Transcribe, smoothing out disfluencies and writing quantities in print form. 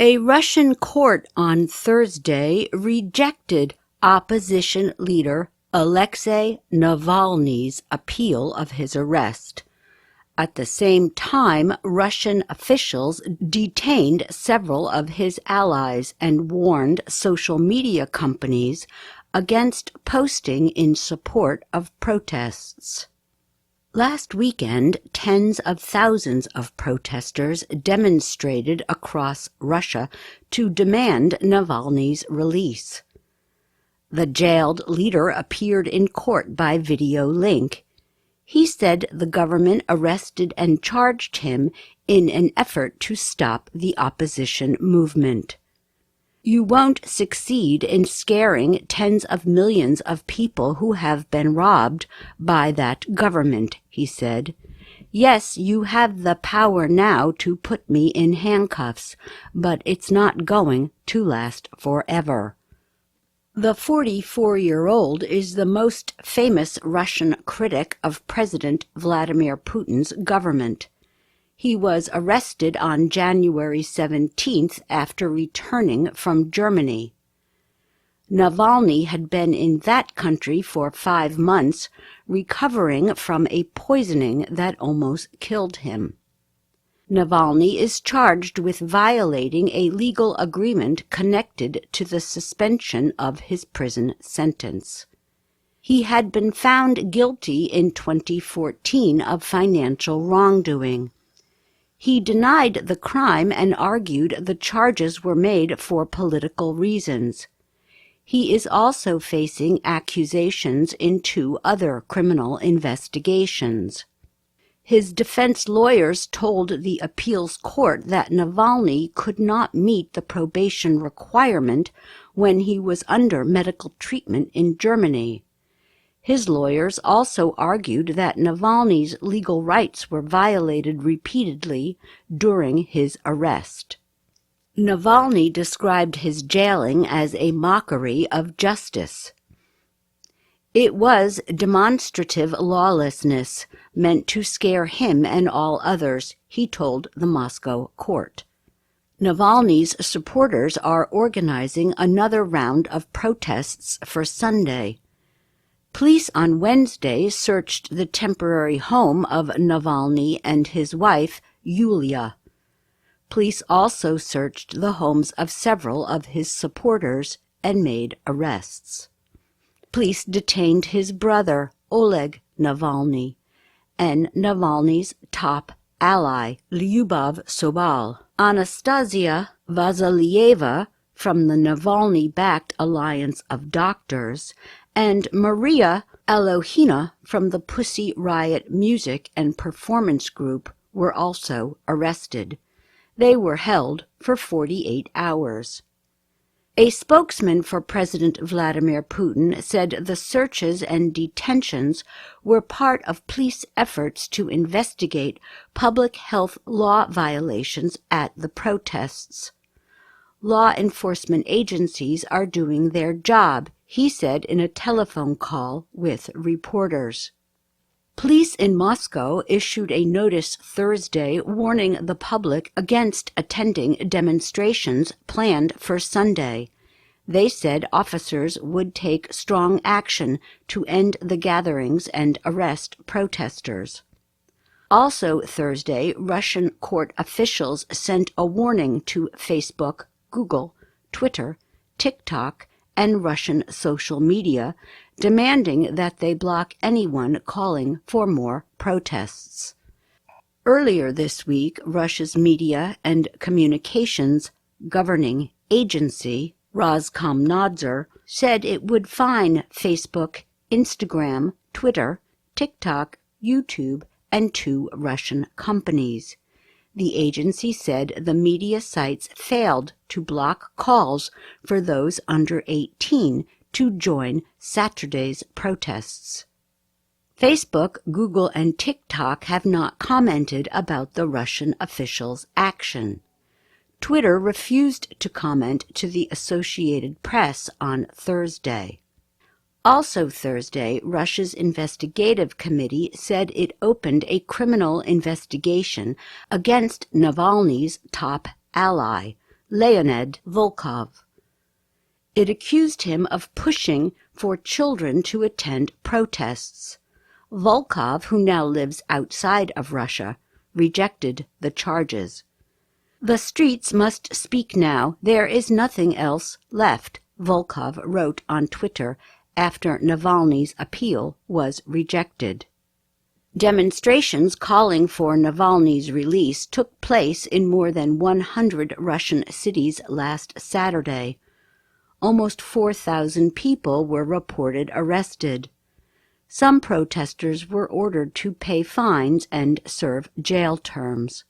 A Russian court on Thursday rejected opposition leader Alexei Navalny's appeal of his arrest. At the same time, Russian officials detained several of his allies and warned social media companies against posting in support of protests. Last weekend, tens of thousands of protesters demonstrated across Russia to demand Navalny's release. The jailed leader appeared in court by video link. He said the government arrested and charged him in an effort to stop the opposition movement. "You won't succeed in scaring tens of millions of people who have been robbed by that government," he said. "Yes, you have the power now to put me in handcuffs, but it's not going to last forever." The 44-year-old is the most famous Russian critic of President Vladimir Putin's government. He was arrested on January 17th after returning from Germany. Navalny had been in that country for 5 months, recovering from a poisoning that almost killed him. Navalny is charged with violating a legal agreement connected to the suspension of his prison sentence. He had been found guilty in 2014 of financial wrongdoing. He denied the crime and argued the charges were made for political reasons. He is also facing accusations in 2 other criminal investigations. His defense lawyers told the appeals court that Navalny could not meet the probation requirement when he was under medical treatment in Germany. His lawyers also argued that Navalny's legal rights were violated repeatedly during his arrest. Navalny described his jailing as a mockery of justice. "It was demonstrative lawlessness meant to scare him and all others," he told the Moscow court. Navalny's supporters are organizing another round of protests for Sunday. Police on Wednesday searched the temporary home of Navalny and his wife, Yulia. Police also searched the homes of several of his supporters and made arrests. Police detained his brother, Oleg Navalny, and Navalny's top ally, Lyubov Sobol. Anastasia Vazalieva, from the Navalny-backed Alliance of Doctors, and Maria Alohina from the Pussy Riot Music and Performance Group were also arrested. They were held for 48 hours. A spokesman for President Vladimir Putin said the searches and detentions were part of police efforts to investigate public health law violations at the protests. "Law enforcement agencies are doing their job," he said in a telephone call with reporters. Police in Moscow issued a notice Thursday warning the public against attending demonstrations planned for Sunday. They said officers would take strong action to end the gatherings and arrest protesters. Also Thursday, Russian court officials sent a warning to Facebook, Google, Twitter, TikTok, and Russian social media, demanding that they block anyone calling for more protests. Earlier this week, Russia's Media and Communications Governing Agency, Roskomnadzor, said it would fine Facebook, Instagram, Twitter, TikTok, YouTube, and 2 Russian companies. The agency said the media sites failed to block calls for those under 18 to join Saturday's protests. Facebook, Google, and TikTok have not commented about the Russian officials' action. Twitter refused to comment to the Associated Press on Thursday. Also Thursday, Russia's investigative committee said it opened a criminal investigation against Navalny's top ally, Leonid Volkov. It accused him of pushing for children to attend protests. Volkov, who now lives outside of Russia, rejected the charges. "The streets must speak now. There is nothing else left," Volkov wrote on Twitter after Navalny's appeal was rejected. Demonstrations calling for Navalny's release took place in more than 100 Russian cities last Saturday. Almost 4,000 people were reported arrested. Some protesters were ordered to pay fines and serve jail terms.